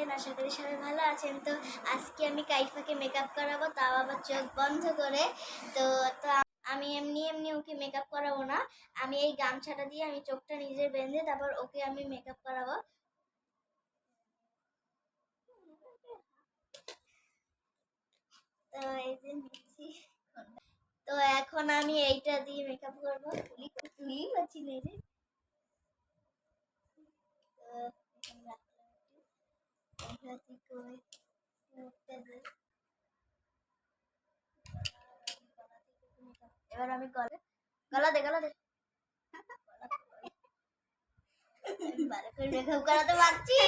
আছেন? আশা করি সবাই ভালো আছেন। তো আজকে আমি কাইফাকে মেকআপ করাবো, তাও আবার চোখ বন্ধ করে। তো তো আমি এমনি এমনি ওকে মেকআপ করাবো না। আমি এই গামছাটা দিয়ে আমি চোখটা নিজে বেঁধে তারপর ওকে আমি মেকআপ করাবো। তো এই যে নিচ্ছি। তো এখন আমি এইটা দিয়ে মেকআপ করবো। তুলি পাচ্ছি না যে। এবার আমি গলা দে মেকআপ করাতে পারছি।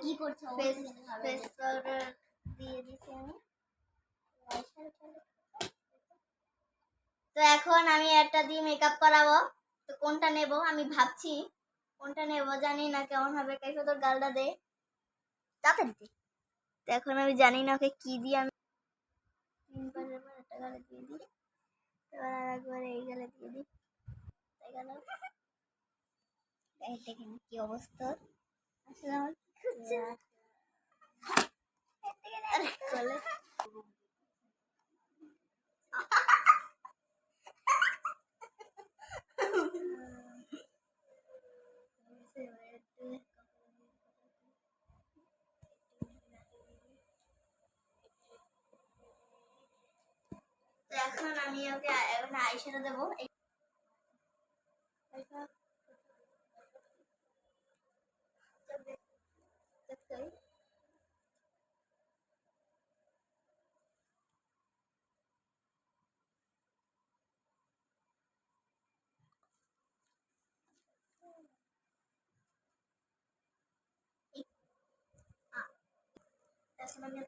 কি করছো? ফেস পাউডার দিয়ে দিছি আমি। তো এখন আমি একটা দিয়ে মেকআপ করাবো। তো কোনটা নেব আমি ভাবছি, কোনটা নেব জানি না কেমন হবে। কাইফা তোর গালটা দে তাড়াতাড়ি দে। তো এখন আমি জানি না ওকে কি দিয়ে আমি তিনবারের পর একটা গালে দিয়ে দিই, এবার আর একবার এই গালে দিয়ে দিই। তাই গেল। দেখেন কি অবস্থা। আসলে আমার কি করছে গলে। তো এখন আমি ওকে এখন আইশ্যাডো দেবো। এখন আমি